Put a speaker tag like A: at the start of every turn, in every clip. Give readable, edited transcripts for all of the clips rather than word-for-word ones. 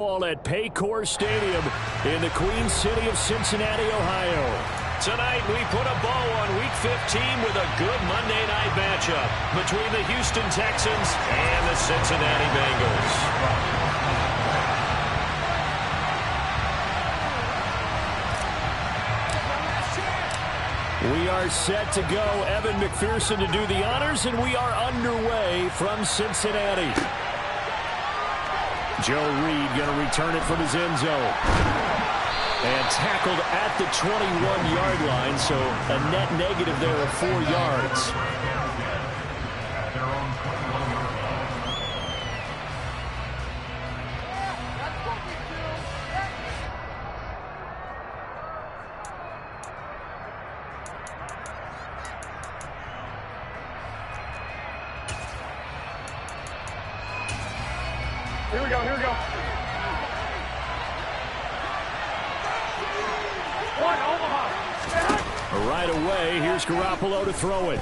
A: All at Paycor Stadium in the Queen City of Cincinnati, Ohio.
B: Tonight, we put a bow on Week 15 with a good Monday night matchup between the Houston Texans and the Cincinnati Bengals.
A: We are set to go. Evan McPherson to do the honors, and we are underway from Cincinnati. Joe Reed going to return it from his end zone. And tackled at the 21-yard line, so a net negative there of 4 yards.
C: Here we go, here we go. One, Omaha.
A: Right away, here's Garoppolo to throw it.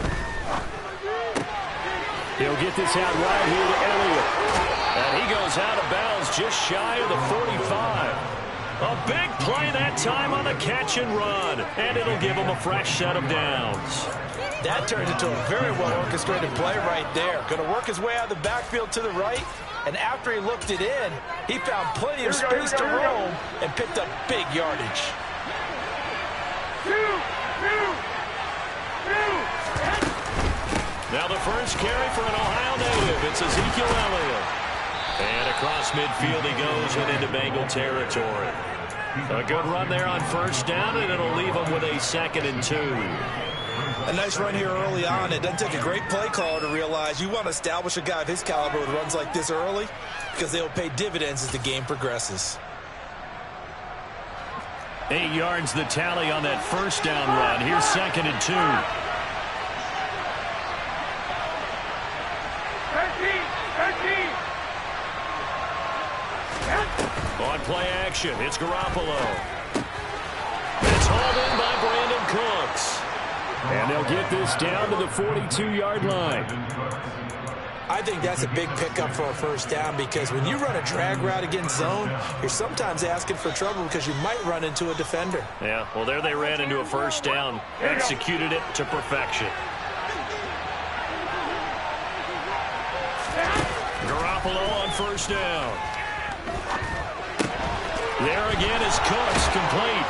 A: He'll get this out right here to Elliott.
B: And he goes out of bounds just shy of the 45. A big play that time on the catch and run. And it'll give him a fresh set of downs.
D: That turned into a very well-orchestrated play right there. Going to work his way out of the backfield to the right. And after he looked it in, he found plenty of space to roam and picked up big yardage.
B: Now the first carry for an Ohio native. It's Ezekiel Elliott. And across midfield he goes and into Bengal territory. A good run there on first down, and it'll leave him with a 2nd and 2.
D: A nice run here early on. It doesn't take a great play caller to realize you want to establish a guy of his caliber with runs like this early because they will pay dividends as the game progresses.
A: 8 yards the tally on that first down run. Here's 2nd and 2.
C: 13.
B: On play action, it's Garoppolo. It's hauled in by Brandon Cooks.
A: And they'll get this down to the 42-yard line.
D: I think that's a big pickup for a first down because when you run a drag route against zone, you're sometimes asking for trouble because you might run into a defender.
B: Yeah, well, there they ran into a first down, executed it to perfection. Garoppolo on first down.
A: There again is Cooks, complete.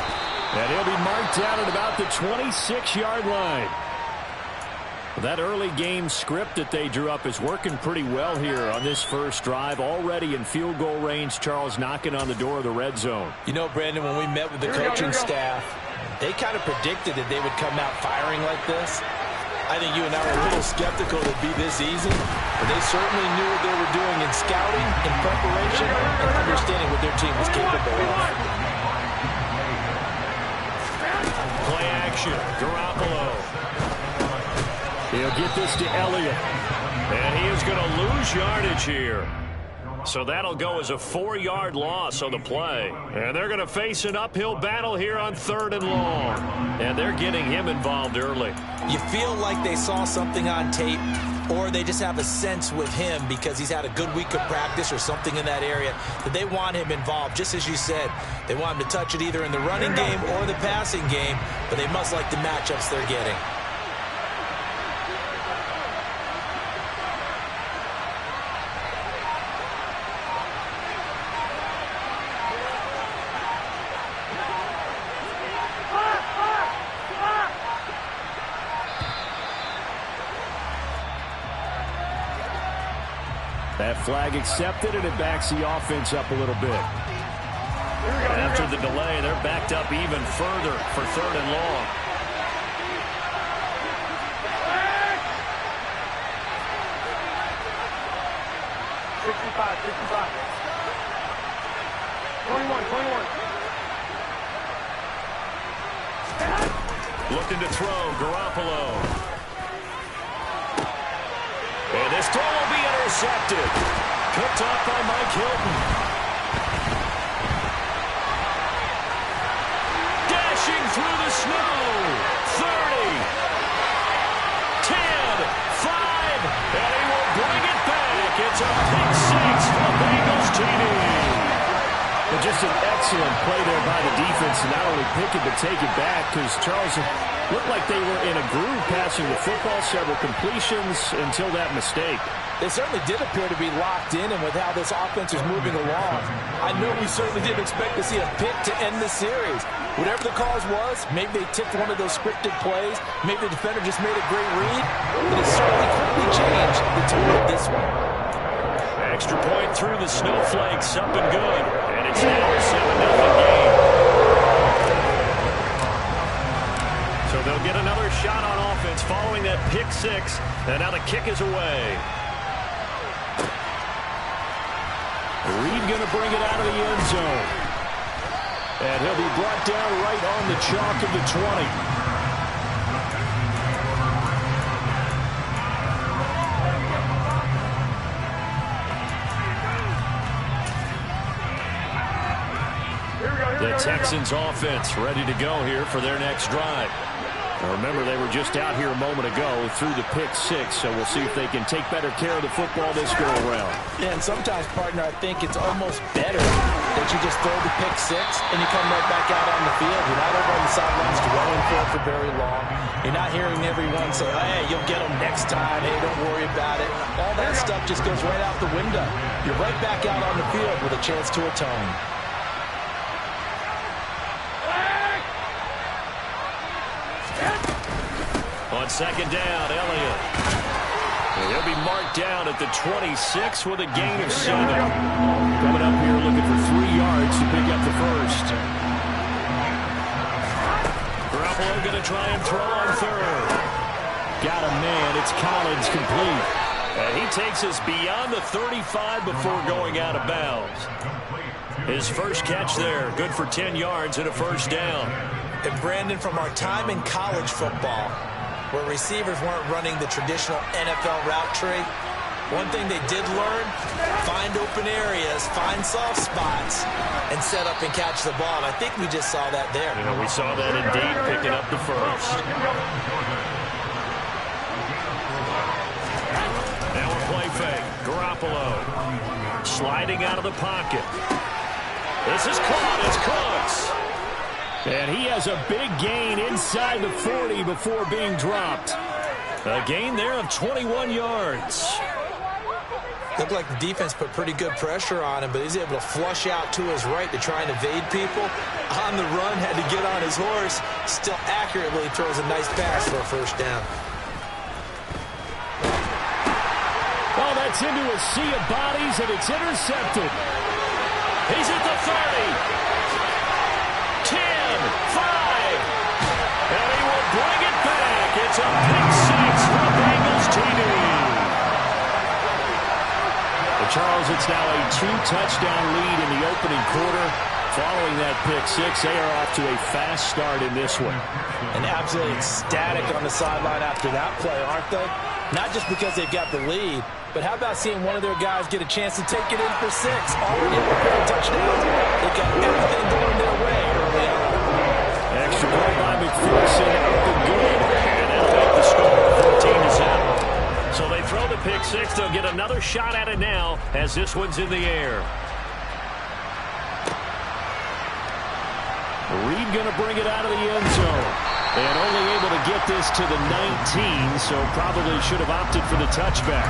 A: And he'll be marked down at about the 26-yard line. That early game script that they drew up is working pretty well here on this first drive. Already in field goal range, Charles knocking on the door of the red zone.
D: You know, Brandon, when we met with the coaching staff, they kind of predicted that they would come out firing like this. I think you and I were a little skeptical it'd be this easy, but they certainly knew what they were doing in scouting, in preparation, and understanding what their team was capable of.
B: Play action, Garoppolo.
A: He'll get this to Elliott.
B: And he is going to lose yardage here. So that'll go as a 4-yard loss on the play. And they're going to face an uphill battle here on 3rd and long. And they're getting him involved early.
D: You feel like they saw something on tape, or they just have a sense with him because he's had a good week of practice or something in that area that they want him involved. Just as you said, they want him to touch it either in the running game or the passing game, but they must like the matchups they're getting.
A: That flag accepted, and it backs the offense up a little bit.
B: After the delay, they're backed up even further for 3rd and long. Looking to throw, Garoppolo. And this throw will be intercepted. Picked off by Mike Hilton. Dashing through the snow. 30. 10. 5. And he will bring it back. It's a pick six for the Bengals TD.
A: just an excellent play there by the defense to not only pick it but take it back, because Charles looked like they were in a groove passing the football, several completions until that mistake.
D: They certainly did appear to be locked in, and with how this offense is moving along, I know we certainly didn't expect to see a pick to end the series. Whatever the cause was, maybe they tipped one of those scripted plays, maybe the defender just made a great read, but it certainly quickly changed the tone of this one.
B: Extra point through the snowflakes, up and good. And it's now a 7-0 game. So they'll get another shot on offense following that pick six. And now the kick is away.
A: Reed going to bring it out of the end zone. And he'll be brought down right on the chalk of the 20.
B: The Texans offense ready to go here for their next drive.
A: Now remember, they were just out here a moment ago through the pick six, so we'll see if they can take better care of the football this go-around.
D: Yeah, and sometimes, partner, I think it's almost better that you just throw the pick six and you come right back out on the field. You're not over on the sidelines dwelling for very long. You're not hearing everyone say, hey, you'll get them next time. Hey, don't worry about it. All that stuff just goes right out the window. You're right back out on the field with a chance to atone.
B: On second down, Elliott. And he'll be marked down at the 26 with a gain of 7.
A: Coming up here looking for 3 yards to pick up the first.
B: Garoppolo going to try and throw on third.
A: Got a man. It's Collins, complete.
B: And he takes us beyond the 35 before going out of bounds. His first catch there, good for 10 yards and a first down.
D: And Brandon, from our time in college football, where receivers weren't running the traditional NFL route tree, one thing they did learn, find open areas, find soft spots, and set up and catch the ball. And I think we just saw that there.
B: You know, we saw that indeed, picking up the first. Now a play fake. Garoppolo sliding out of the pocket. This is caught. It's Cooks.
A: And he has a big gain inside the 40 before being dropped.
B: A gain there of 21 yards.
D: Looked like the defense put pretty good pressure on him, but he's able to flush out to his right to try and evade people. On the run, had to get on his horse. Still accurately throws a nice pass for a first down.
A: Oh, that's into a sea of bodies, and it's intercepted.
B: He's at the 30. 10, 5, and he will bring it back. It's a pick six for the Bengals TD.
A: Charles, it's now a 2-touchdown lead in the opening quarter. Following that pick six, they are off to a fast start in this one.
D: And absolutely ecstatic on the sideline after that play, aren't they? Not just because they've got the lead, but how about seeing one of their guys get a chance to take it in for 6? Already up a pair of touchdowns. They got everything going their way early on.
A: Extra point by McPherson, up and good.
B: And that'll make the score 14-7. So they throw the pick six. They'll get another shot at it now as this one's in the air.
A: Reed going to bring it out of the end zone. And only able to get this to the 19, so probably should have opted for the touchback.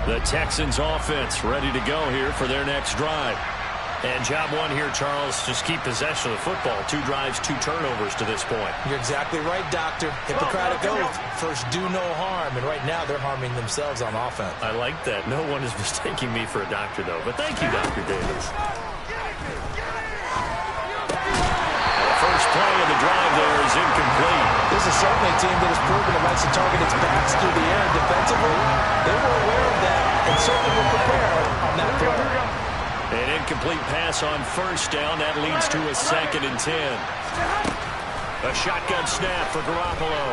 B: The Texans offense ready to go here for their next drive. And job one here, Charles, just keep possession of the football. 2 drives, 2 turnovers to this point.
D: You're exactly right, Doctor. Hippocratic oath. First, do no harm. And right now, they're harming themselves on offense.
B: I like that. No one is mistaking me for a doctor, though. But thank you, Dr. Davis. The first play of the drive there is incomplete.
D: This is certainly a team that has proven it likes to target its backs through the air defensively. They were aware of that and certainly were prepared on that throw.
B: An incomplete pass on first down. That leads to a 2nd and 10. A shotgun snap for Garoppolo.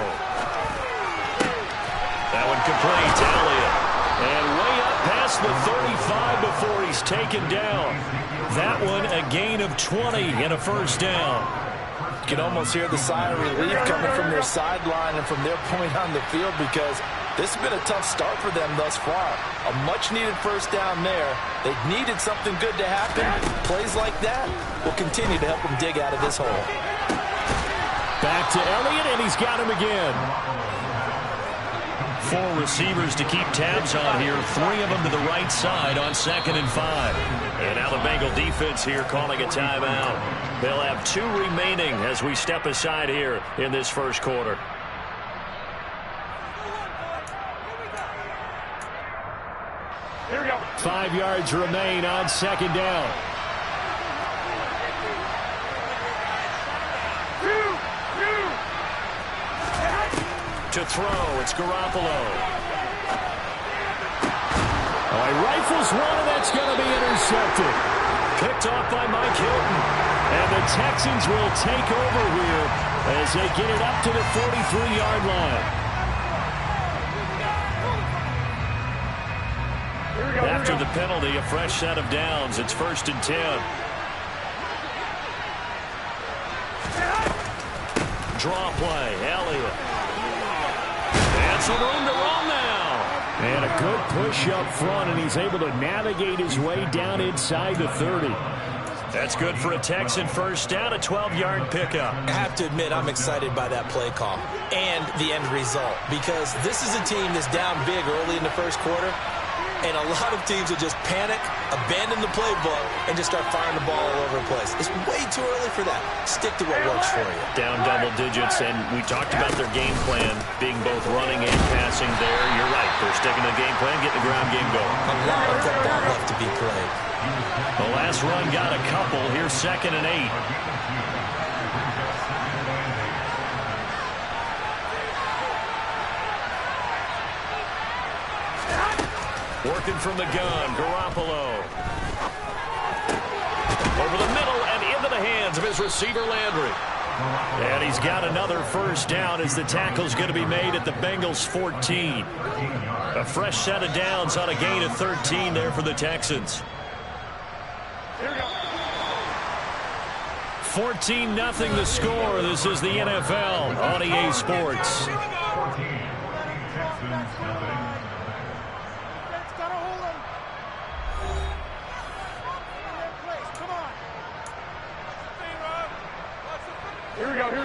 B: That one complete to Elliott. And way up past the 35 before he's taken down. That one a gain of 20 and a first down.
D: You can almost hear the sigh of relief coming from their sideline and from their point on the field, because this has been a tough start for them thus far. A much-needed first down there. They needed something good to happen. Plays like that will continue to help them dig out of this hole.
A: Back to Elliott, and he's got him again.
B: 4 receivers to keep tabs on here. 3 of them to the right side on 2nd and 5. And now the Bengal defense here calling a timeout. They'll have 2 remaining as we step aside here in this first quarter.
C: Here we go.
A: 5 yards remain on 2nd down.
B: To throw, it's Garoppolo.
A: Oh, he rifles one, and that's going to be intercepted.
B: Picked off by Mike Hilton.
A: And the Texans will take over here as they get it up to the 43-yard line.
B: After the penalty, a fresh set of downs. It's 1st and 10. Draw play, Elliott. And some room to run now.
A: And a good push up front, and he's able to navigate his way down inside the 30.
B: That's good for a Texan first down, a 12-yard pickup.
D: I have to admit, I'm excited by that play call and the end result, because this is a team that's down big early in the first quarter, and a lot of teams will just panic, abandon the playbook, and just start firing the ball all over the place. It's way too early for that. Stick to what works for you.
B: Down double digits, and we talked about their game plan being both running and passing there. You're right. They're sticking to the game plan, getting the ground game going.
D: A lot of football left to be played.
B: The last run got a couple. Here's 2nd and 8. Working from the gun, Garoppolo. Over the middle and into the hands of his receiver, Landry. And he's got another first down as the tackle's going to be made at the Bengals 14. A fresh set of downs on a gain of 13 there for the Texans. 14-0 the score. This is the NFL on EA Sports.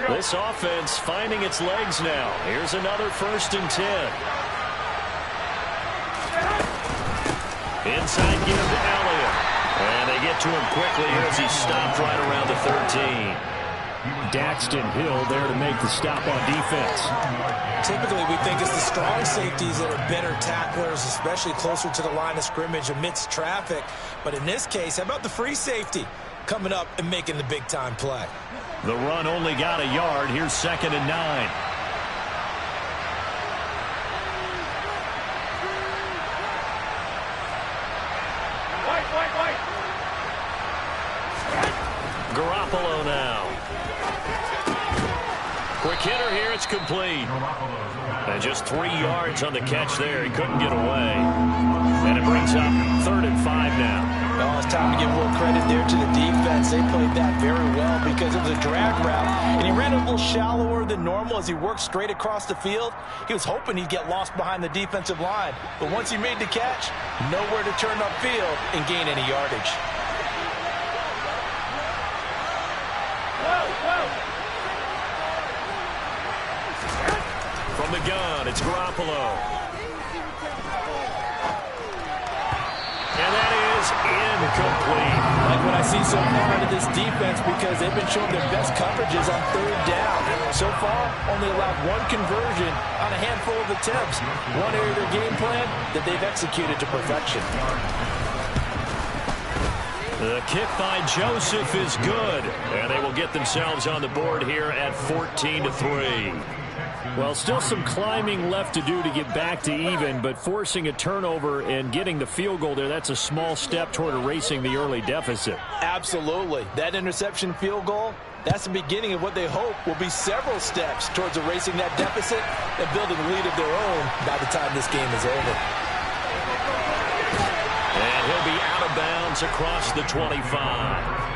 B: This offense finding its legs now. Here's another 1st and 10. Inside give to Elliott. And they get to him quickly here as he stopped right around the 13.
A: Daxton Hill there to make the stop on defense.
D: Typically, we think it's the strong safeties that are better tacklers, especially closer to the line of scrimmage amidst traffic. But in this case, how about the free safety coming up and making the big-time play?
B: The run only got a yard. Here's 2nd and 9. Garoppolo now. Quick hitter here. It's complete. And just 3 yards on the catch there. He couldn't get away. And it brings up 3rd and 5 now.
D: Well, it's time to give a little credit there to the defense. They played that very well because it was a drag route. And he ran a little shallower than normal as he worked straight across the field. He was hoping he'd get lost behind the defensive line. But once he made the catch, nowhere to turn upfield and gain any yardage.
B: From the gun, it's Garoppolo. And that is incomplete.
D: Like what I see so far out of this defense, because they've been showing their best coverages on 3rd down. So far, only allowed 1 conversion on a handful of attempts. One area of their game plan that they've executed to perfection.
B: The kick by Joseph is good. And they will get themselves on the board here at 14-3.
A: Well, still some climbing left to do to get back to even, but forcing a turnover and getting the field goal there, that's a small step toward erasing the early deficit.
D: Absolutely. That interception field goal, that's the beginning of what they hope will be several steps towards erasing that deficit and building a lead of their own by the time this game is over.
B: And he'll be out of bounds across the 25.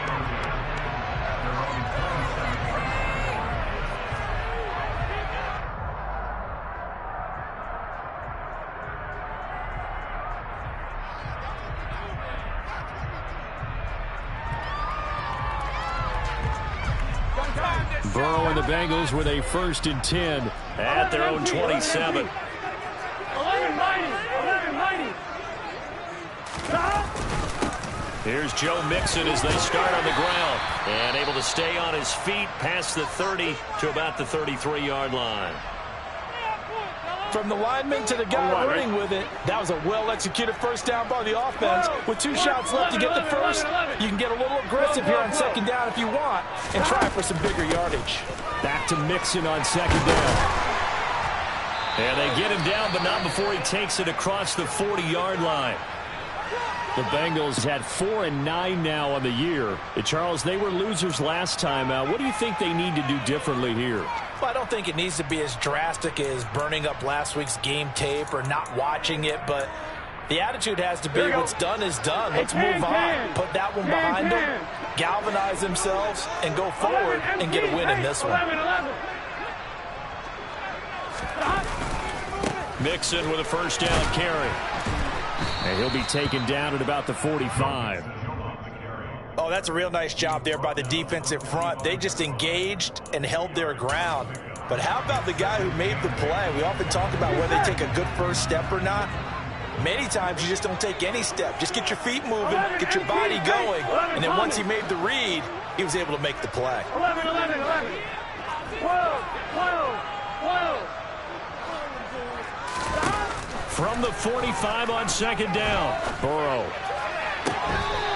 A: Burrow and the Bengals with a 1st and 10
B: at their own 27.
C: 11-90.
B: Here's Joe Mixon as they start on the ground. And able to stay on his feet past the 30 to about the 33-yard line.
D: From the lineman to the guy running with it, that was a well-executed first down by the offense. With 2 shots left to get the first, you can get a little aggressive here on 2nd down if you want and try for some bigger yardage.
A: Back to Mixon on 2nd down.
B: And they get him down, but not before he takes it across the 40-yard line.
A: The Bengals had 4 and 9 now on the year. Charles, they were losers last time out. What do you think they need to do differently here?
D: Well, I don't think it needs to be as drastic as burning up last week's game tape or not watching it, but the attitude has to be what's done is done. Let's move on. Put that one behind them, galvanize themselves, and go forward and get a win in this one.
B: Mixon with a first down carry.
A: And he'll be taken down at about the 45.
D: Oh, that's a real nice job there by the defensive front. They just engaged and held their ground. But how about the guy who made the play? We often talk about whether they take a good first step or not. Many times you just don't take any step. Just get your feet moving, get your body going. And then once he made the read, he was able to make the play.
C: 11. 12.
B: From the 45 on 2nd down, Burrow.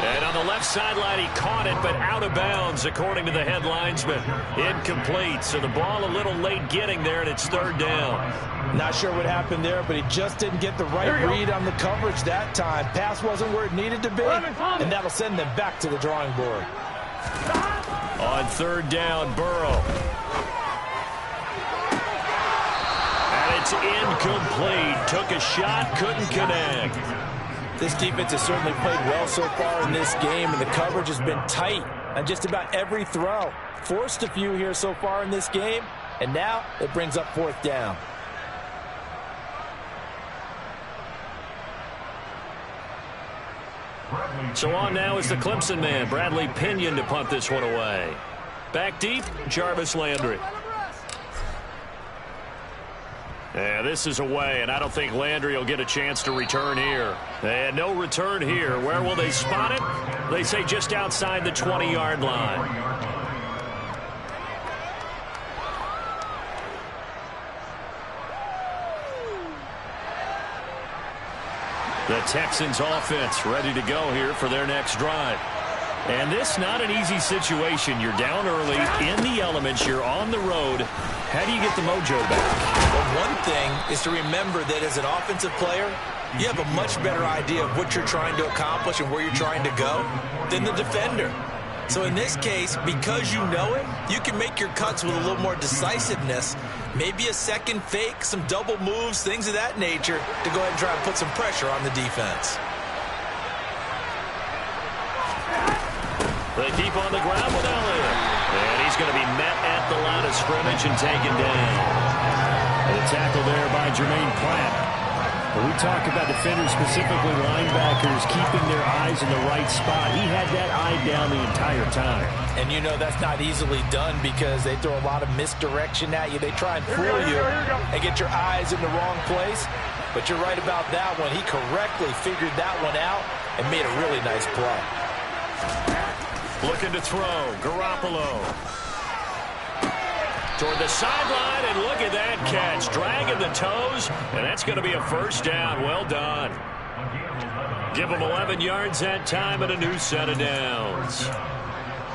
B: And on the left sideline, he caught it, but out of bounds, according to the head linesman. Incomplete, so the ball a little late getting there, and it's 3rd down.
D: Not sure what happened there, but he just didn't get the right read on the coverage that time. Pass wasn't where it needed to be, and that'll send them back to the drawing board.
B: On 3rd down, Burrow. And it's incomplete. Took a shot, couldn't connect.
D: This defense has certainly played well so far in this game, and the coverage has been tight on just about every throw. Forced a few here so far in this game, and now it brings up 4th down.
B: So on now is the Clemson man, Bradley Pinion, to punt this one away. Back deep, Jarvis Landry. Yeah, this is away, and I don't think Landry will get a chance to return here. And no return here. Where will they spot it? They say just outside the 20-yard line. The Texans offense ready to go here for their next drive. And this not an easy situation. You're down early, in the elements, you're on the road. How do you get the mojo back?
D: Well, one thing is to remember that as an offensive player, you have a much better idea of what you're trying to accomplish and where you're trying to go than the defender. So in this case, because you know it, you can make your cuts with a little more decisiveness, maybe a second fake, some double moves, things of that nature, to go ahead and try and put some pressure on the defense.
B: They keep on the ground with Elliott. And he's going to be met at the line of scrimmage and taken down.
A: And a tackle there by Jermaine Pratt. When we talk about defenders, specifically linebackers, keeping their eyes in the right spot, he had that eye down the entire time.
D: And you know that's not easily done because they throw a lot of misdirection at you. They try and fool you and get your eyes in the wrong place. But you're right about that one. He correctly figured that one out and made a really nice play.
B: Looking to throw, Garoppolo. Toward the sideline, and look at that catch. Dragging the toes, and that's going to be a first down. Well done. Give them 11 yards that time and a new set of downs.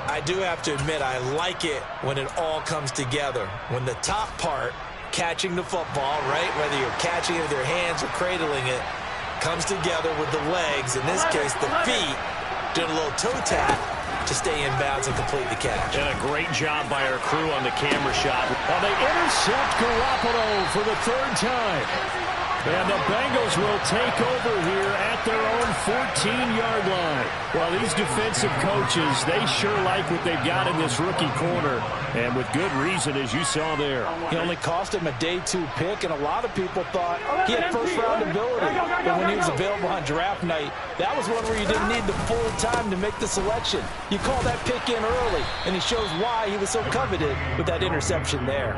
D: I do have to admit, I like it when it all comes together. When the top part, catching the football, right, whether you're catching it with your hands or cradling it, comes together with the legs, in this case the feet, doing a little toe tap to stay in bounds and complete the catch.
B: And a great job by our crew on the camera shot.
A: Well, they intercept Garoppolo for the 3rd time. And the Bengals will take over here at their own 14-yard line. Well, these defensive coaches, they sure like what they've got in this rookie corner, and with good reason, as you saw there.
D: He only cost him a day 2 pick, and a lot of people thought he had first-round ability. But when he was available on draft night, that was one where you didn't need the full time to make the selection. You call that pick in early, and he shows why he was so coveted with that interception there.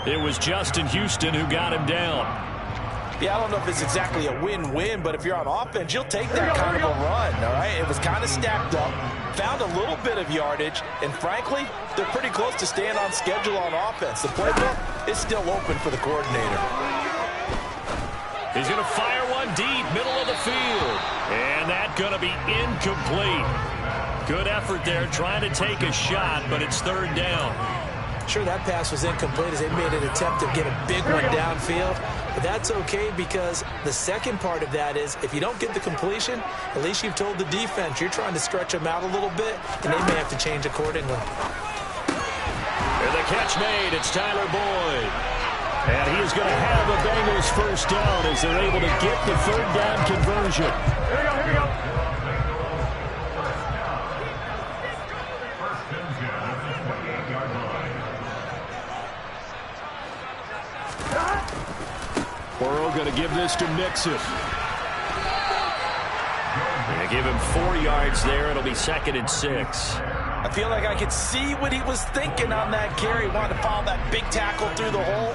A: It was Justin Houston who got him down.
D: Yeah, I don't know if it's exactly a win-win, but if you're on offense, you'll take that kind of a run, all right? It was kind of stacked up, found a little bit of yardage, and frankly, they're pretty close to staying on schedule on offense. The playbook is still open for the coordinator.
A: He's going to fire one deep, middle of the field. And that's going to be incomplete. Good effort there, trying to take a shot, but it's third down.
D: Sure, that pass was incomplete as they made an attempt to get a big one downfield. But that's okay because the second part of that is if you don't get the completion, at least you've told the defense you're trying to stretch them out a little bit, and they may have to change accordingly.
A: And the catch made. It's Tyler Boyd. And he is going to have the Bengals first down as they're able to get the third down conversion.
C: Here we go.
A: Burrow going to give this to Mixon. They give him 4 yards there. It'll be 2nd and 6.
D: I feel like I could see what he was thinking on that carry. Wanted to follow that big tackle through the hole.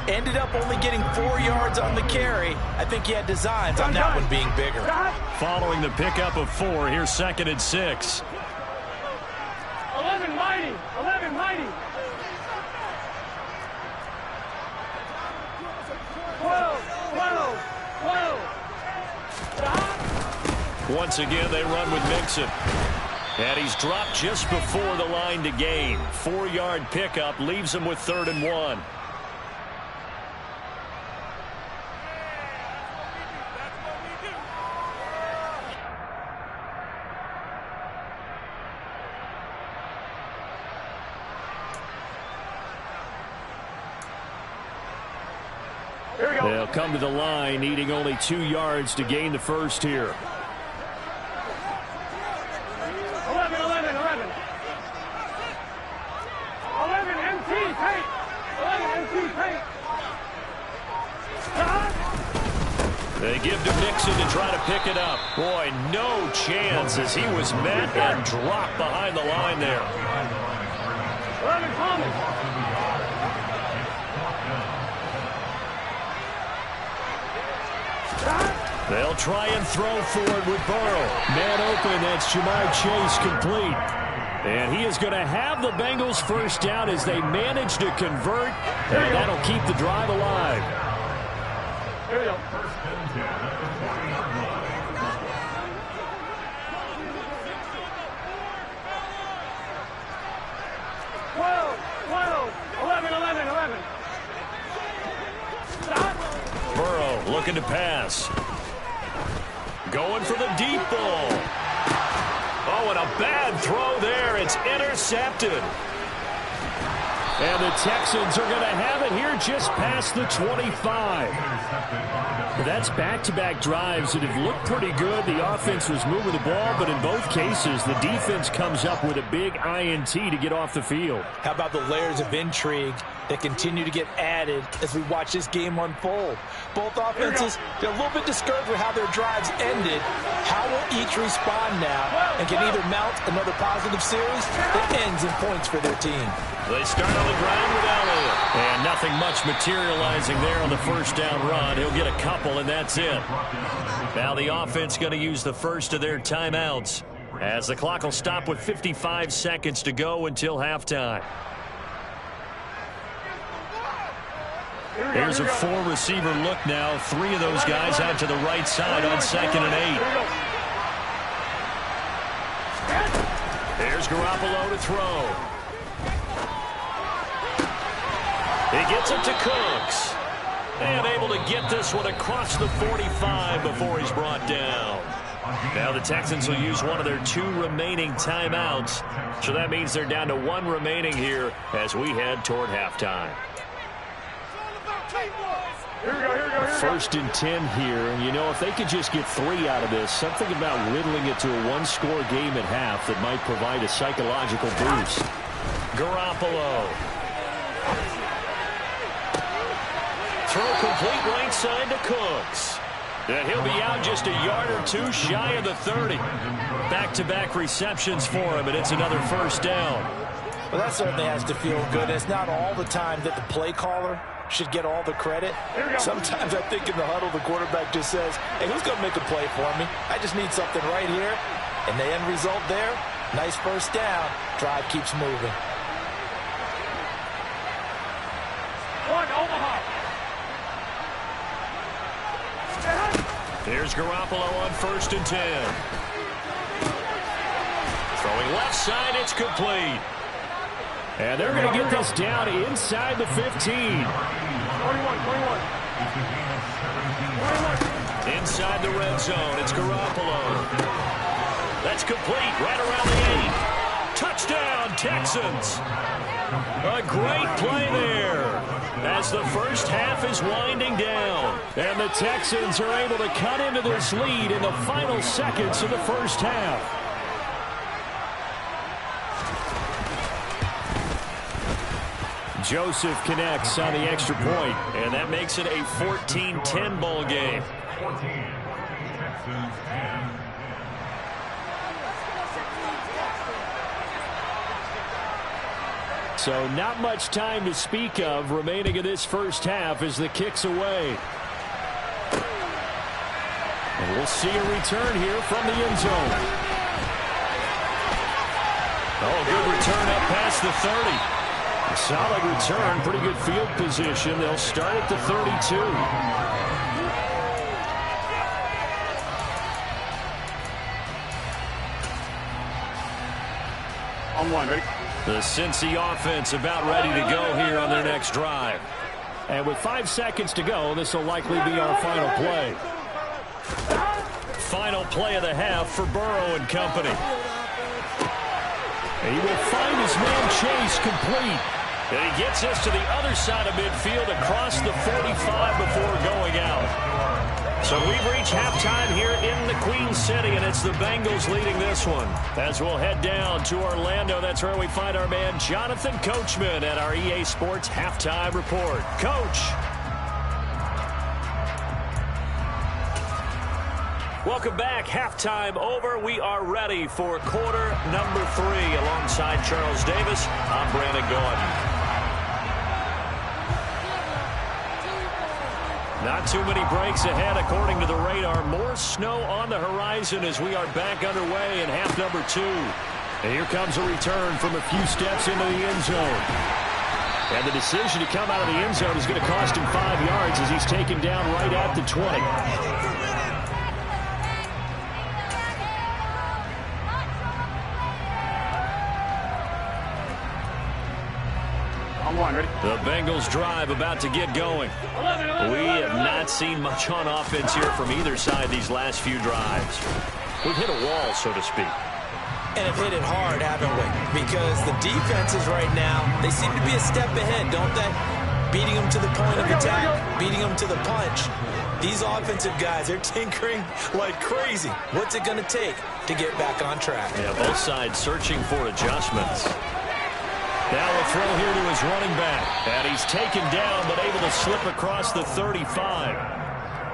D: Ended up only getting 4 yards on the carry. I think he had designs on that one being bigger.
A: Following the pickup of 4, here's 2nd and 6.
C: 11 mighty. 11 mighty. 12.
A: Once again, they run with Mixon. And he's dropped just before the line to gain. 4-yard pickup leaves him with 3rd and 1. They'll come to the line, needing only 2 yards to gain the first here.
C: 11 MT paint. 11 MT paint.
A: They give to Mixon to try to pick it up. Boy, no chance as he was met and dropped behind the line there.
C: 11 Thomas.
A: They'll try and throw forward with Burrow. Man open, that's Jamar Chase complete. And he is going to have the Bengals first down as they manage to convert. And that'll keep the drive alive.
C: Here we go. 11. Stop.
A: Burrow looking to pass. Going for the deep ball. Oh, and a bad throw there. It's intercepted. And the Texans are going to have it here just past the 25. That's back-to-back drives that have looked pretty good. The offense was moving the ball, but in both cases, the defense comes up with a big INT to get off the field.
D: How about the layers of intrigue that continue to get added as we watch this game unfold? Both offenses, they're a little bit discouraged with how their drives ended. How will each respond now and can either mount another positive series that ends in points for their team?
A: They start on the ground with Elliott. And nothing much materializing there on the first down run. He'll get a couple, and that's it. Now the offense going to use the first of their timeouts as the clock will stop with 55 seconds to go until halftime. Here's a 4-receiver look now. 3 of those guys out to the right side on 2nd and 8. Here's Garoppolo to throw. He gets it to Cooks. And able to get this one across the 45 before he's brought down. Now the Texans will use one of their 2 remaining timeouts. So that means they're down to 1 remaining here as we head toward halftime. 1st and 10 here. And, you know, if they could just get 3 out of this, something about whittling it to a one-score game at half that might provide a psychological boost.
B: Garoppolo. Throw complete right side to Cooks. And he'll be out just a yard or 2 shy of the 30. Back-to-back receptions for him, and it's another 1st down.
D: Well, that certainly has to feel good. It's not all the time that the play caller should get all the credit. Sometimes I think in the huddle, the quarterback just says, hey, who's going to make a play for me? I just need something right here. And the end result there, nice 1st down. Drive keeps moving.
B: Here's Garoppolo on 1st and 10. Throwing left side, it's complete.
A: And they're going to get this down inside the 15.
C: 21.
B: Inside the red zone, it's Garoppolo. That's complete, right around the 8. Touchdown, Texans. A great play there as the 1st half is winding down. And the Texans are able to cut into this lead in the final seconds of the 1st half.
A: Joseph connects on the extra point.
B: And that makes it a 14-10 ball game.
C: 14. Texans 10.
A: So not much time to speak of remaining in this 1st half as the kick's away. And we'll see a return here from the end zone.
B: Oh, good return up past the 30.
A: A solid return, pretty good field position. They'll start at the 32.
C: On 1, ready?
B: The Cincy offense about ready to go here on their next drive.
A: And with 5 seconds to go, this will likely be our final play.
B: Final play of the half for Burrow and company.
A: He will find his man Chase complete.
B: And he gets us to the other side of midfield across the 45 before going out. So we've reached halftime here in the Queen City, and it's the Bengals leading this one. As we'll head down to Orlando, that's where we find our man Jonathan Coachman at our EA Sports Halftime Report. Coach. Welcome back. Halftime over. We are ready for quarter number 3. Alongside Charles Davis, I'm Brandon Gordon. Not too many breaks ahead according to the radar. More snow on the horizon as we are back underway in half number 2.
A: And here comes a return from a few steps into the end zone. And the decision to come out of the end zone is going to cost him 5 yards as he's taken down right at the 20.
B: The Bengals drive about to get going. We have not seen much on offense here from either side these last few drives. We've hit a wall, so to speak.
D: And have hit it hard, haven't we? Because the defenses right now, they seem to be a step ahead, don't they? Beating them to the point of attack, beating them to the punch. These offensive guys, they're tinkering like crazy. What's it going to take to get back on track?
B: Yeah, both sides searching for adjustments. Now a throw here to his running back. And he's taken down, but able to slip across the 35.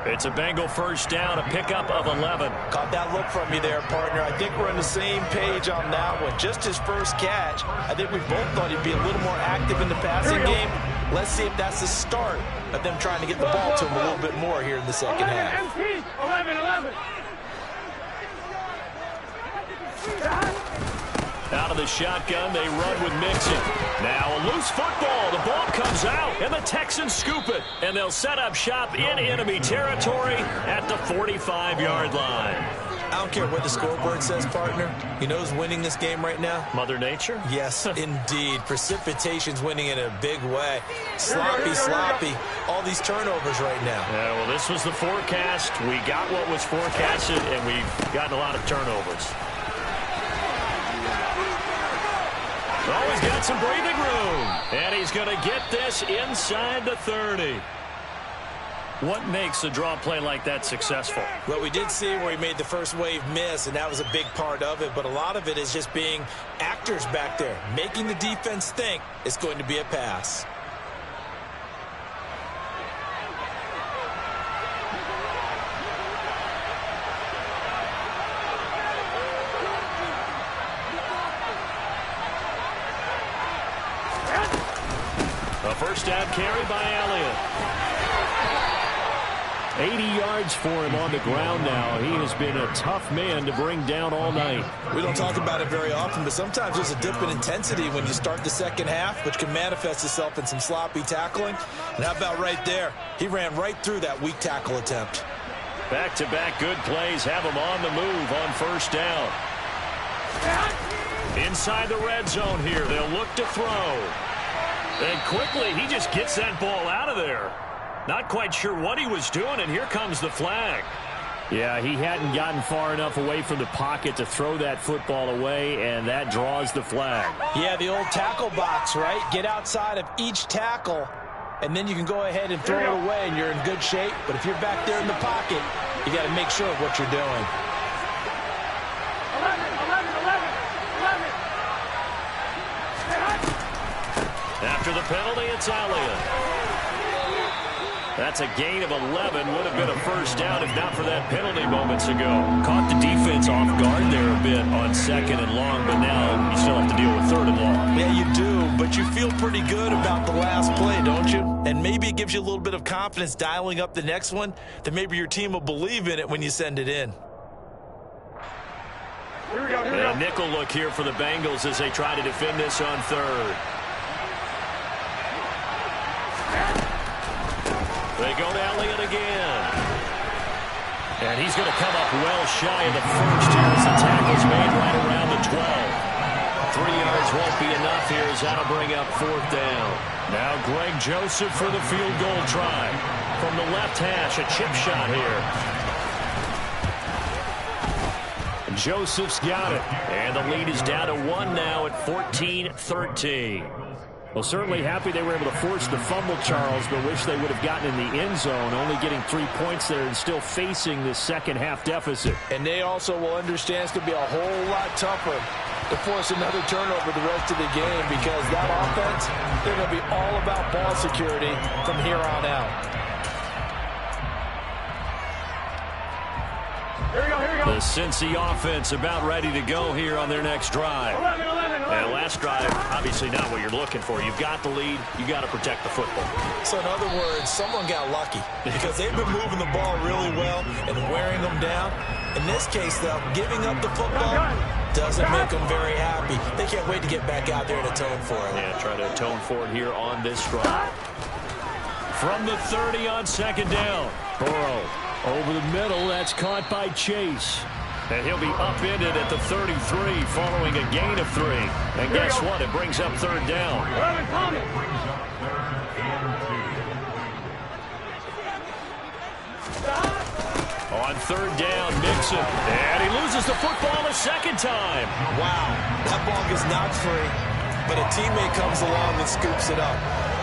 B: It's a Bengal 1st down, a pickup of 11.
D: Caught that look from you there, partner. I think we're on the same page on that one. Just his first catch. I think we both thought he'd be a little more active in the passing game. Let's see if that's the start of them trying to get the ball to him a little bit more here in the second half.
C: 11.
B: Out of the shotgun, they run with Mixon. Now a loose football. The ball comes out, and the Texans scoop it. And they'll set up shop in enemy territory at the 45-yard line.
D: I don't care what the scoreboard says, partner. You know who's winning this game right now?
B: Mother Nature?
D: Yes, indeed. Precipitation's winning in a big way. Sloppy. All these turnovers right now.
B: Yeah, well, this was the forecast. We got what was forecasted, and we've gotten a lot of turnovers. Oh, he's got some breathing room. And he's going to get this inside the 30. What makes a draw play like that successful?
D: Well, we did see where he made the first wave miss, and that was a big part of it. But a lot of it is just being actors back there, making the defense think it's going to be a pass.
B: A first down carry by Elliott. 80 yards for him on the ground now. He has been a tough man to bring down all night.
D: We don't talk about it very often, but sometimes there's a dip in intensity when you start the second half, which can manifest itself in some sloppy tackling. And how about right there? He ran right through that weak tackle attempt.
B: Back-to-back good plays have him on the move on first down. Inside the red zone here. They'll look to throw. And quickly, he just gets that ball out of there. Not quite sure what he was doing, and here comes the flag.
A: Yeah, he hadn't gotten far enough away from the pocket to throw that football away, and that draws the flag.
D: Yeah, the old tackle box, right? Get outside of each tackle, and then you can go ahead and throw it away, and you're in good shape. But if you're back there in the pocket, you got to make sure of what you're doing.
C: 11.
B: After the penalty, it's Elliott. That's a gain of 11. Would have been a first down if not for that penalty moments ago.
A: Caught the defense off guard there a bit on second and long, but now you still have to deal with third and long.
D: Yeah, you do, but you feel pretty good about the last play, don't you? And maybe it gives you a little bit of confidence dialing up the next one, that maybe your team will believe in it when you send it in.
C: Here we go.
B: And a nickel look here for the Bengals as they try to defend this on third. They go to Elliott again.
A: And he's going to come up well shy of the first here as the tackle's made right around the 12.
B: 3 yards won't be enough here as that'll bring up fourth down.
A: Now Greg Joseph for the field goal try.
B: From the left hash, a chip shot here.
A: Joseph's got it.
B: And the lead is down to 1 now at 14-13.
A: Well, certainly happy they were able to force the fumble, Charles, but wish they would have gotten in the end zone, only getting 3 points there and still facing the second half deficit.
D: And they also will understand it's going to be a whole lot tougher to force another turnover the rest of the game, because that offense, they're going to be all about ball security from here on out.
C: Here we go.
B: The Cincy offense about ready to go here on their next drive.
C: 11.
B: And last drive, obviously not what you're looking for. You've got the lead. You got to protect the football.
D: So in other words, someone got lucky because they've been moving the ball really well and wearing them down. In this case, though, giving up the football doesn't make them very happy. They can't wait to get back out there and atone for it.
B: Yeah, try to atone for it here on this drive.
A: From the 30 on second down. Burrow over the middle. That's caught by Chase.
B: And he'll be upended at the 33 following a gain of 3. And guess what? It brings up third down.
C: 11 coming.
B: On third down, Mixon. And he loses the football a second time.
D: Wow, that ball gets knocked free, but a teammate comes along and scoops it up.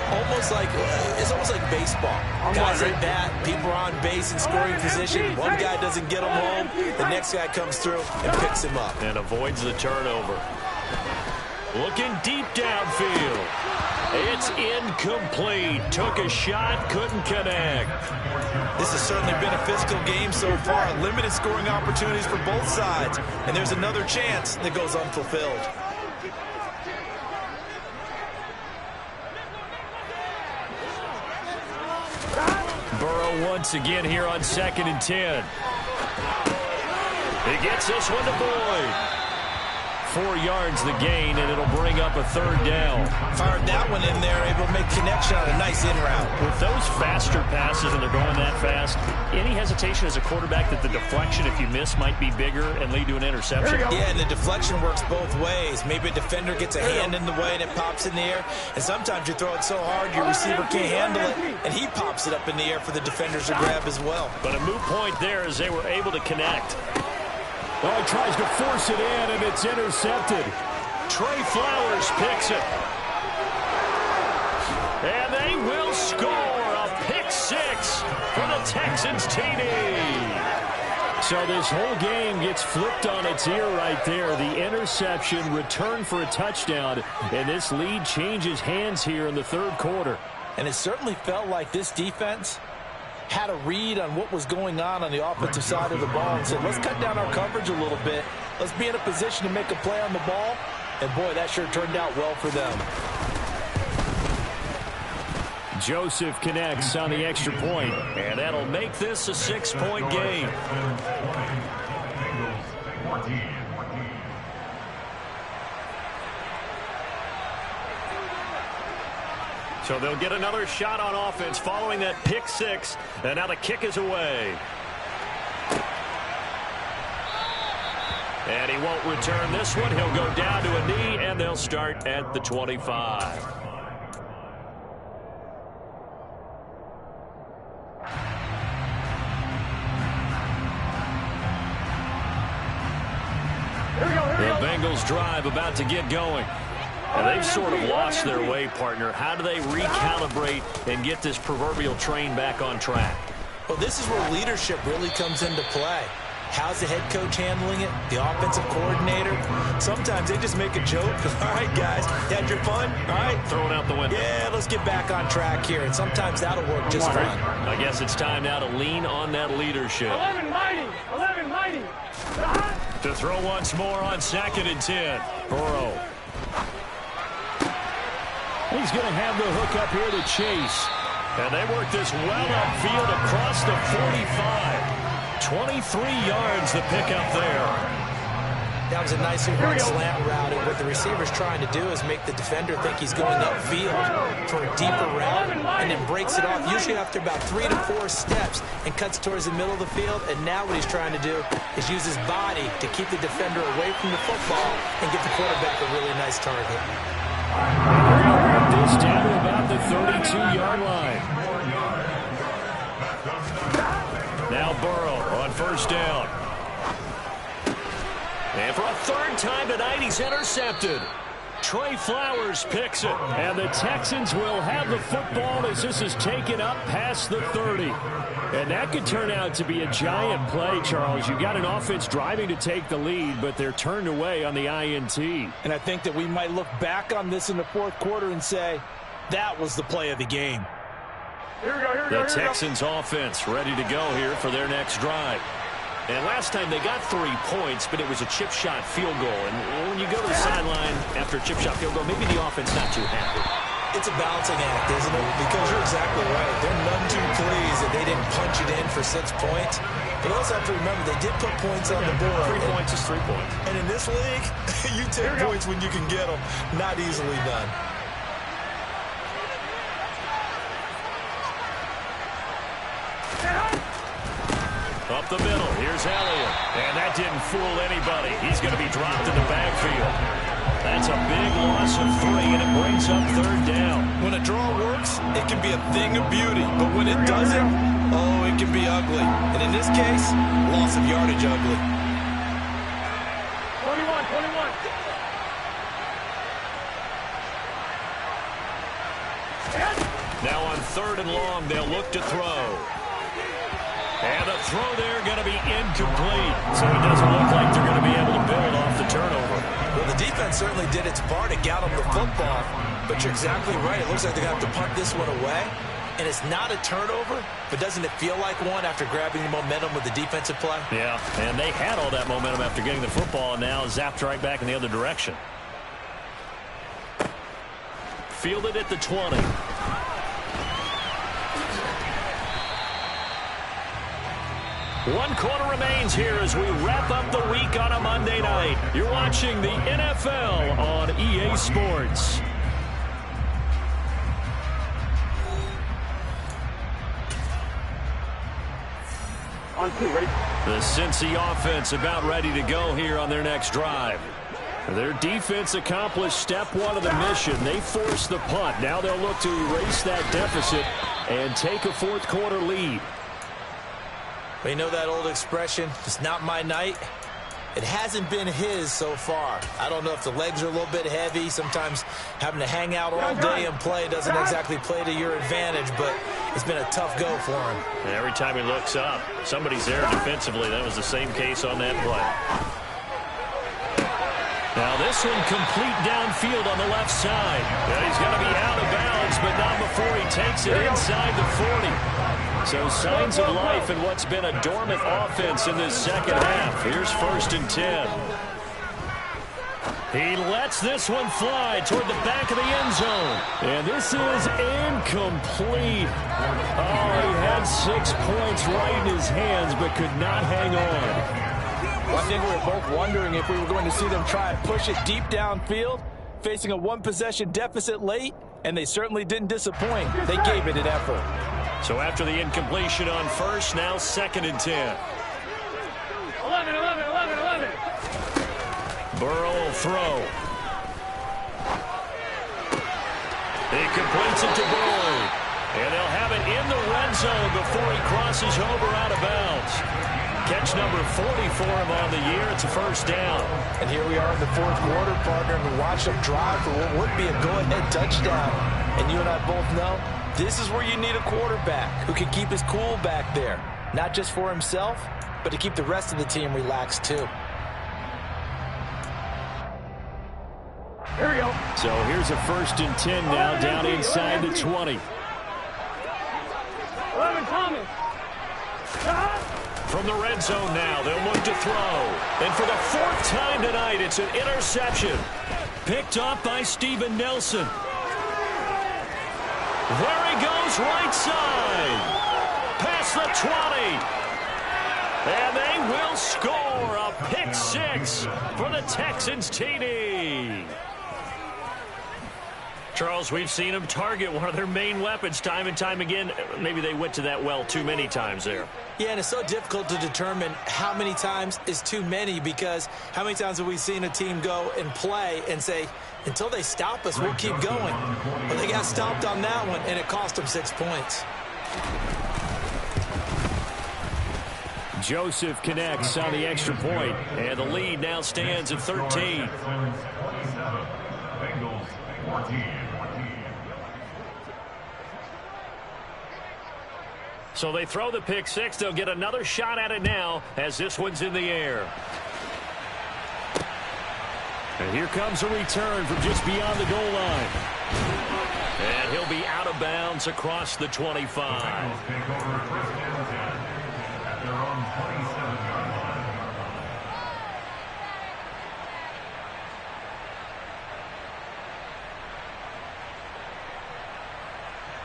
D: It's almost like baseball. Guys like that, people are on base in scoring position. One guy doesn't get him home, the next guy comes through and picks him up.
B: And avoids the turnover. Looking deep downfield. It's incomplete. Took a shot, couldn't connect.
D: This has certainly been a physical game so far. Limited scoring opportunities for both sides. And there's another chance that goes unfulfilled.
A: Burrow once again here on 2nd and 10.
B: He gets this one to Boyd.
A: 4 yards the gain, and it'll bring up a third down.
D: Fired that one in there, able to make connection on a nice in route.
B: With those faster passes and they're going that fast, any hesitation as a quarterback that the deflection, if you miss, might be bigger and lead to an interception?
D: Yeah, and the deflection works both ways. Maybe a defender gets a hand in the way and it pops in the air, and sometimes you throw it so hard your receiver can't handle it, and he pops it up in the air for the defenders to grab as well.
B: But a moot point there as they were able to connect.
A: Well, he tries to force it in, and it's intercepted.
B: Trey Flowers picks it. And they will score a pick six for the Texans TD.
A: So this whole game gets flipped on its ear right there. The interception, return for a touchdown, and this lead changes hands here in the third quarter.
D: And it certainly felt like this defense had a read on what was going on the offensive side of the ball and said, let's cut down our coverage a little bit. Let's be in a position to make a play on the ball. And, boy, that sure turned out well for them.
A: Joseph connects on the extra point,
B: and that'll make this a 6-point game. So they'll get another shot on offense following that pick six, and now the kick is away. And he won't return this one. He'll go down to a knee, and they'll start at the 25. The Bengals drive about to get going. And they've sort of lost their way, partner. How do they recalibrate and get this proverbial train back on track?
D: Well, this is where leadership really comes into play. How's the head coach handling it? The offensive coordinator? Sometimes they just make a joke. All right, guys, you had your fun? All right.
B: Throw it out the window.
D: Yeah, let's get back on track here. And sometimes that'll work just fine.
B: I guess it's time now to lean on that leadership.
C: 11 mighty. 11 mighty.
B: To throw once more on 2nd and 10. Burrow.
A: he's going to have the hook up here to Chase.
B: And they work this well upfield across the 45. 23 yards the pickup there.
D: That was a nice run slant route, and what the receiver's trying to do is make the defender think he's going upfield for a deeper route, and then breaks it off, usually after about 3 to 4 steps, and cuts towards the middle of the field. And now what he's trying to do is use his body to keep the defender away from the football and get the quarterback a really nice target.
A: This down to about the 32-yard line.
B: Now Burrow on first down. And for a third time tonight, he's intercepted. Trey Flowers picks it.
A: And the Texans will have the football as this is taken up past the 30. And that could turn out to be a giant play, Charles. You got an offense driving to take the lead, but they're turned away on the INT.
D: And I think that we might look back on this in the fourth quarter and say, that was the play of the game.
B: The Texans offense ready to go here for their next drive. And last time they got 3 points, but it was a chip shot field goal. And when you go to the sideline after a chip shot field goal, maybe the offense not too happy.
D: It's a balancing act, isn't it? Because you're exactly right. They're none too pleased that they didn't punch it in for 6 points. But also have to remember they did put points on the board.
B: 3 points is 3 points.
D: And in this league, you take points when you can get them. Not easily done.
B: Up the middle, here's Elliott. And that didn't fool anybody. He's going to be dropped in the backfield. That's a big loss of 3, and it brings up third down.
D: When a draw works, it can be a thing of beauty. But when it doesn't, oh, it can be ugly. And in this case, loss of yardage ugly.
C: 21.
B: Now on third and long, they'll look to throw. And the throw there going to be incomplete. So it doesn't look like they're going to be able to build off the turnover.
D: Well, the defense certainly did its part to get them the football. But you're exactly right. It looks like they're going to have to punt this one away. And it's not a turnover, but doesn't it feel like one after grabbing the momentum with the defensive play?
B: Yeah, and they had all that momentum after getting the football, and now zapped right back in the other direction. Fielded at the 20. One quarter remains here as we wrap up the week on a Monday night. You're watching the NFL on EA Sports.
C: On 2, ready?
B: The Cincy offense about ready to go here on their next drive.
A: Their defense accomplished step 1 of the mission. They forced the punt. Now they'll look to erase that deficit and take a fourth quarter lead.
D: But you know that old expression, it's not my night? It hasn't been his so far. I don't know if the legs are a little bit heavy. Sometimes having to hang out all day and play doesn't exactly play to your advantage. But It's been a tough go for him.
B: And every time he looks up, somebody's there defensively. That was the same case on that play. Now this one complete downfield on the left side. And he's going to be out of bounds, but not before he takes it inside the 40. So signs of life in what's been a dormant offense in this second half. Here's 1st and 10. He lets this one fly toward the back of the end zone. And this is incomplete. Oh, he had 6 points right in his hands, but could not hang on.
D: Well, I think we were both wondering if we were going to see them try and push it deep downfield, facing a one-possession deficit late, and they certainly didn't disappoint. They gave it an effort.
B: So after the incompletion on 1st, now 2nd and 10.
C: 11.
B: Burrow will throw. He completes it to Boyd. And they'll have it in the red zone before he crosses over out of bounds. Catch number 40 for him on the year. It's a 1st down.
D: And here we are in the 4th quarter, partner, and watch them drive for what would be a go-ahead touchdown. And you and I both know this is where you need a quarterback who can keep his cool back there. Not just for himself, but to keep the rest of the team relaxed too.
C: Here we go.
A: So here's a 1st and 10 now, down inside the 20.
C: 11, Thomas.
B: From the red zone now, they'll look to throw. And for the 4th time tonight, it's an interception. Picked up by Steven Nelson. There he goes, right side. Past the 20. And they will score a pick 6 for the Texans TD. Charles, we've seen them target one of their main weapons time and time again. Maybe they went to that well too many times there.
D: Yeah, and it's so difficult to determine how many times is too many, because how many times have we seen a team go and play and say, until they stop us, we'll keep going. But they got stopped on that one, and it cost them 6 points.
A: Joseph connects on the extra point,
B: and the lead now stands at 13.
E: Bengals 14.
B: So they throw the pick 6. They'll get another shot at it now as this one's in the air.
A: and here comes a return from just beyond the goal line.
B: And he'll be out of bounds across the 25.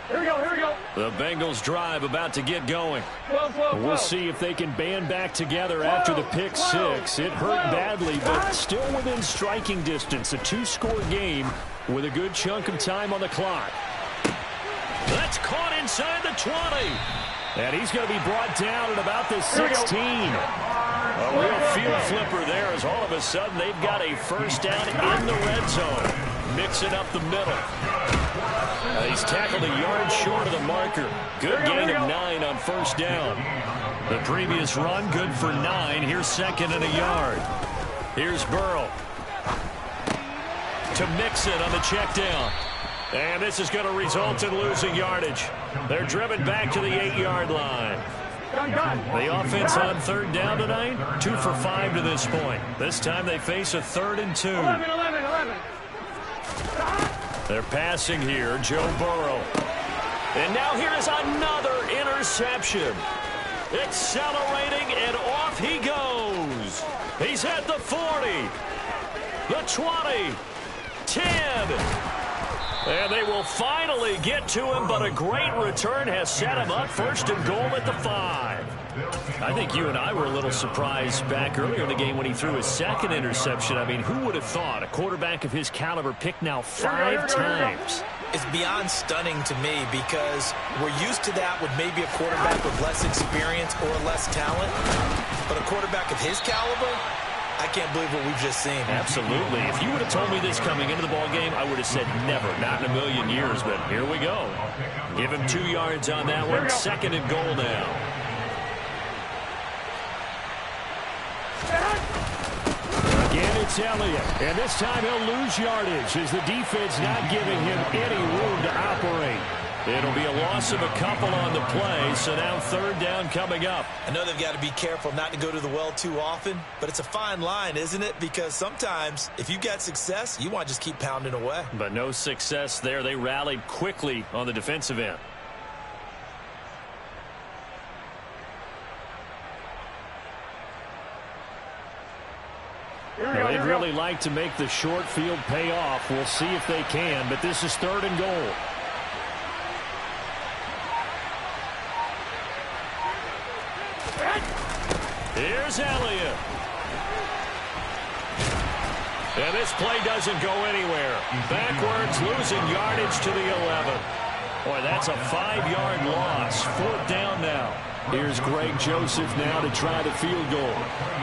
C: Here we go.
A: The Bengals drive about to get going.
C: Whoa.
A: We'll see if they can band back together after the pick six. It hurt badly, but still within striking distance. A two-score game with a good chunk of time on the clock.
B: That's caught inside the 20.
A: And he's going to be brought down at about the 16.
B: A real field flipper there as all of a sudden they've got a first down in the red zone. Mixing up the middle. He's tackled a yard short of the marker. Good gain of 9 on first down. The previous run, good for 9. Here's second and a yard. Here's Burrow. To mix it on the check down. And this is going to result in losing yardage. They're driven back to the 8-yard line. The offense on third down tonight, 2 for 5 to this point. This time they face a 3rd and 2.
C: 11.
B: They're passing here, Joe Burrow. And now here is another interception. Accelerating, and off he goes. He's at the 40, the 20, 10. And they will finally get to him, but a great return has set him up first and goal at the 5. I think you and I were a little surprised back earlier in the game when he threw his second interception. I mean, who would have thought a quarterback of his caliber picked now 5 times?
D: It's beyond stunning to me because we're used to that with maybe a quarterback with less experience or less talent. But a quarterback of his caliber, I can't believe what we've just seen.
B: Absolutely. If you would have told me this coming into the ballgame, I would have said never, not in a million years. But here we go. Give him 2 yards on that one. Second and goal now.
A: Again, it's Elliott. And this time he'll lose yardage as the defense not giving him any room to operate. It'll be a loss of a couple on the play, so now third down coming up.
D: I know they've got to be careful not to go to the well too often, but it's a fine line, isn't it? Because sometimes if you've got success, you want to just keep pounding away.
A: But no success there. They rallied quickly on the defensive end. They'd really like to make the short field pay off. We'll see if they can, but this is third and goal. Here's Elliott. And this play doesn't go anywhere. Backwards, losing yardage to the 11. Boy, that's a 5-yard loss. Fourth down now. Here's Greg Joseph now to try the field goal.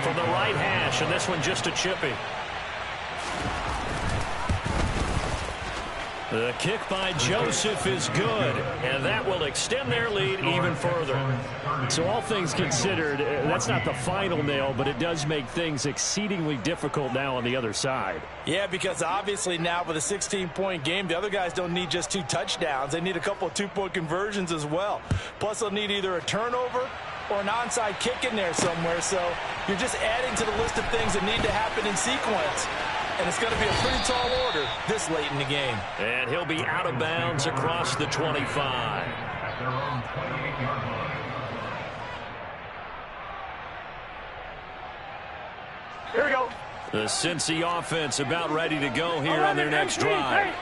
A: From the right hash, and this one just a chippy. The kick by Joseph is good, and that will extend their lead even further. So all things considered, that's not the final nail, but it does make things exceedingly difficult now on the other side.
D: Yeah, because obviously now with a 16-point game, the other guys don't need just 2 touchdowns. They need a couple of 2-point conversions as well. Plus, they'll need either a turnover or an onside kick in there somewhere. So you're just adding to the list of things that need to happen in sequence. And it's going to be a pretty tall order this late in the game.
A: And he'll be out of bounds across the 25.
C: Here we go.
A: The Cincy offense about ready to go here on their next drive.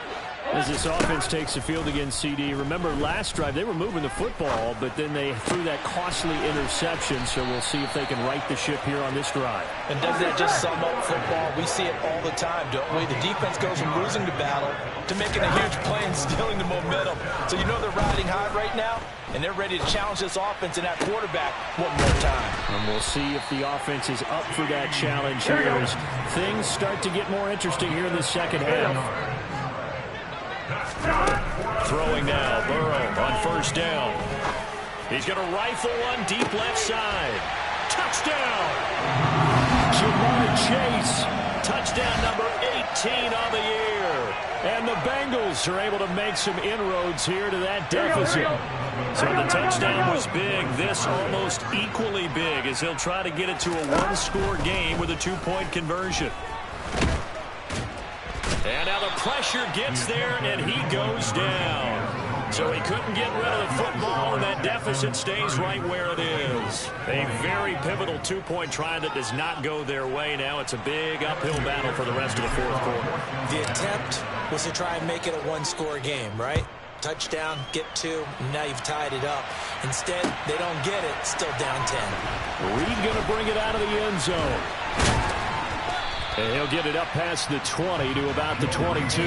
A: As this offense takes the field against CD, remember last drive they were moving the football, but then they threw that costly interception, so we'll see if they can right the ship here on this drive.
D: And doesn't that just sum up football? We see it all the time, don't we? The defense goes from losing the battle to making a huge play and stealing the momentum. So you know they're riding high right now, and they're ready to challenge this offense and that quarterback one more time. And
A: we'll see if the offense is up for that challenge here as things start to get more interesting here in the second half. Throwing now, Burrow on first down. He's going to rifle one deep left side. Touchdown! Jamar Chase. Touchdown number 18 on the year. And the Bengals are able to make some inroads here to that deficit. So the touchdown was big. This almost equally big as he'll try to get it to a one-score game with a 2-point conversion. And now the pressure gets there, and he goes down. So he couldn't get rid of the football, and that deficit stays right where it is. A very pivotal 2-point try that does not go their way. Now it's a big uphill battle for the rest of the fourth quarter.
D: The attempt was to try and make it a one-score game, right? Touchdown, get 2, and now you've tied it up. Instead, they don't get it, still down 10.
A: Reed going to bring it out of the end zone. And he'll get it up past the 20 to about the 22.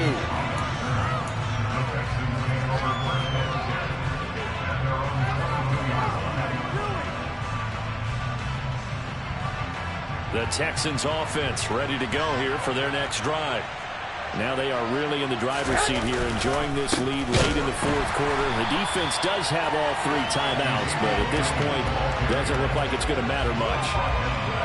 A: The Texans offense ready to go here for their next drive. Now they are really in the driver's seat here, enjoying this lead late in the fourth quarter. The defense does have all 3 timeouts, but at this point, doesn't look like it's going to matter much.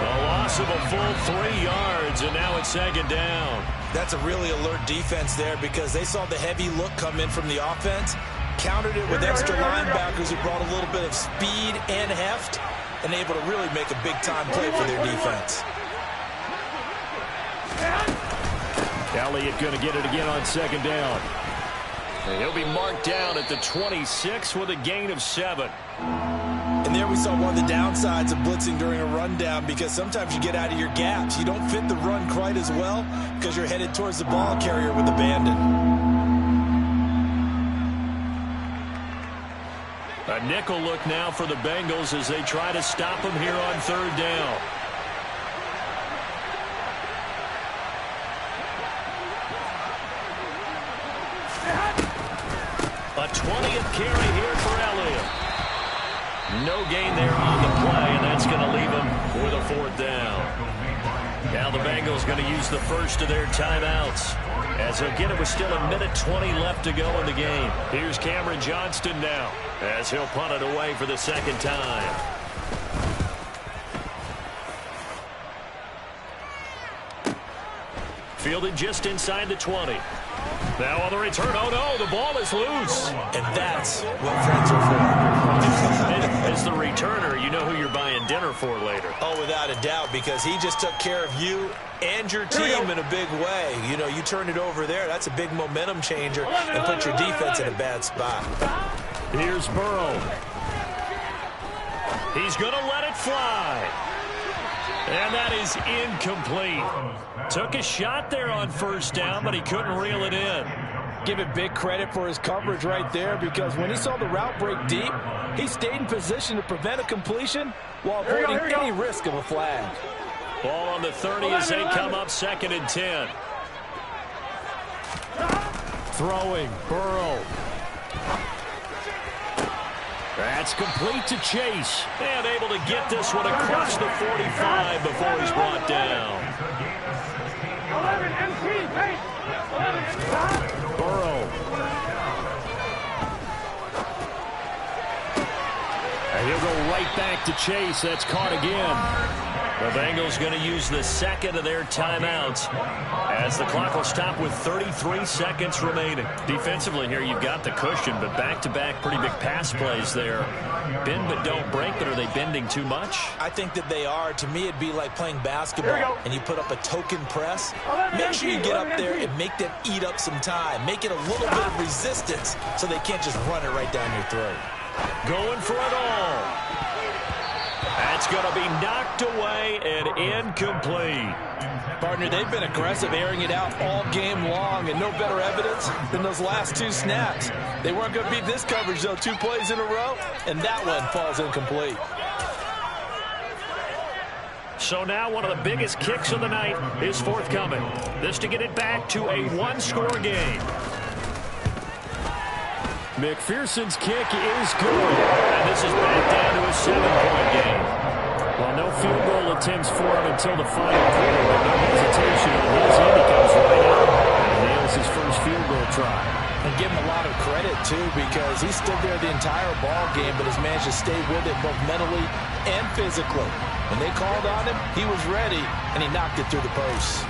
A: A loss of a full 3 yards, and now it's second down.
D: That's a really alert defense there because they saw the heavy look come in from the offense, countered it with extra linebackers who brought a little bit of speed and heft, and able to really make a big-time play for their defense.
A: Elliott going to get it again on second down. And he'll be marked down at the 26 with a gain of 7.
D: And there we saw one of the downsides of blitzing during a rundown because sometimes you get out of your gaps. You don't fit the run quite as well because you're headed towards the ball carrier with abandon.
A: A nickel look now for the Bengals as they try to stop him here on third down. A 20th carry here for Elliott. No gain there on the play, and that's going to leave him with a fourth down. Now the Bengals going to use the first of their timeouts. As again, it was still a minute 20 left to go in the game. Here's Cameron Johnston now as he'll punt it away for the second time. Fielded just inside the 20.
B: Now on the return, oh no, the ball is loose.
D: And that's what friends are for.
B: As the returner, you know who you're buying dinner for later.
D: Oh, without a doubt, because he just took care of you and your team in a big way. You know, you turn it over there, that's a big momentum changer and put your defense in a bad spot.
B: Here's Burrow. He's going to let it fly. And that is incomplete. Took a shot there on first down, but he couldn't reel it in.
D: Give it big credit for his coverage right there, because when he saw the route break deep, he stayed in position to prevent a completion while avoiding any risk of a flag.
B: Ball on the 30 as they come up 2nd and 10. Throwing, Burrow. That's complete to Chase. And able to get this one across the 45 before he's brought down. Burrow. And he'll go right back to Chase. That's caught again. The Bengals going to use the second of their timeouts as the clock will stop with 33 seconds remaining. Defensively here, you've got the cushion, but back-to-back pretty big pass plays there. Bend but don't break, but are they bending too much?
D: I think that they are. To me, it'd be like playing basketball, and you put up a token press. Make sure you get up there and make them eat up some time. Make it a little bit of resistance so they can't just run it right down your throat.
B: Going for it all. That's going to be knocked away and incomplete.
D: Partner, they've been aggressive, airing it out all game long, and no better evidence than those last 2 snaps. They weren't going to beat this coverage, though, 2 plays in a row, and that one falls incomplete.
B: So now one of the biggest kicks of the night is forthcoming. This to get it back to a 1-score game. McPherson's kick is good. And this is back down to a 7-point game. Well, no field goal attempts for him until the final quarter, but no hesitation on his end. He comes right out and nails his first field goal try.
D: And give him a lot of credit, too, because he stood there the entire ball game, but has managed to stay with it both mentally and physically. When they called on him, he was ready, and he knocked it through the posts.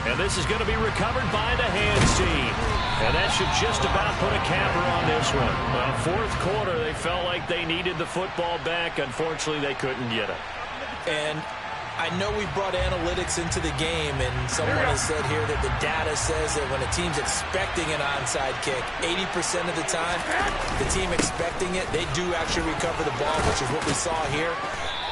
B: And this is going to be recovered by the hands team. And that should just about put a capper on this one. Well, 4th quarter, they felt like they needed the football back. Unfortunately, they couldn't get it.
D: And I know we brought analytics into the game, and someone has said here that the data says that when a team's expecting an onside kick, 80% of the time, the team expecting it, they do actually recover the ball, which is what we saw here.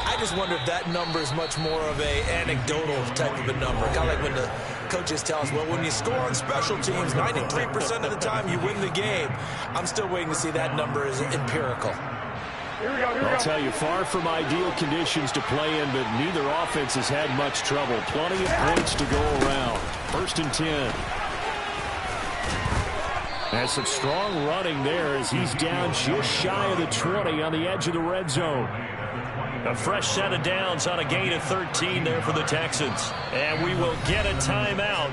D: I just wonder if that number is much more of a anecdotal type of a number. Kind of like when the coaches tell us, well, when you score on special teams, 93% of the time you win the game. I'm still waiting to see that number is empirical.
A: I'll tell you, far from ideal conditions to play in, but neither offense has had much trouble. Plenty of points to go around. 1st and 10. Has some strong running there as he's down just shy of the 20 on the edge of the red zone. A fresh set of downs on a gain of 13 there for the Texans. And we will get a timeout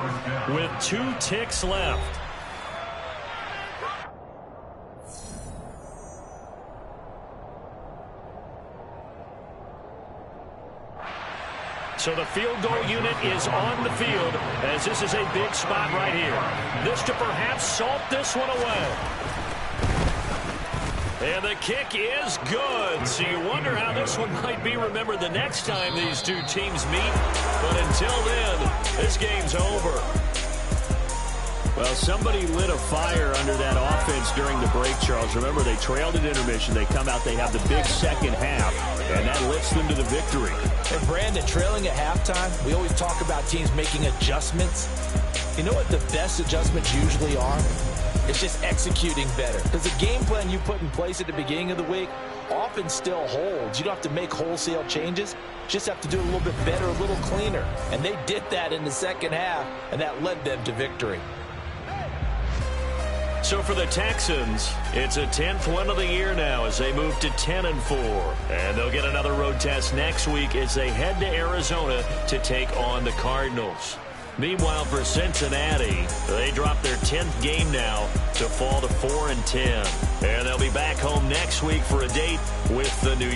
A: with 2 ticks left. So the field goal unit is on the field as this is a big spot right here. This to perhaps salt this one away. And the kick is good. So you wonder how this one might be remembered the next time these 2 teams meet. But until then, this game's over. Well, somebody lit a fire under that offense during the break, Charles. Remember, they trailed at intermission. They come out, they have the big second half, and that lifts them to the victory.
D: And Brandon, trailing at halftime, we always talk about teams making adjustments. You know what the best adjustments usually are? It's just executing better. Because the game plan you put in place at the beginning of the week often still holds. You don't have to make wholesale changes. Just have to do it a little bit better, a little cleaner. And they did that in the second half, and that led them to victory.
B: So for the Texans, it's a 10th win of the year now as they move to 10-4. And they'll get another road test next week as they head to Arizona to take on the Cardinals. Meanwhile, for Cincinnati, they drop their 10th game now to fall to 4-10. And they'll be back home next week for a date with the New York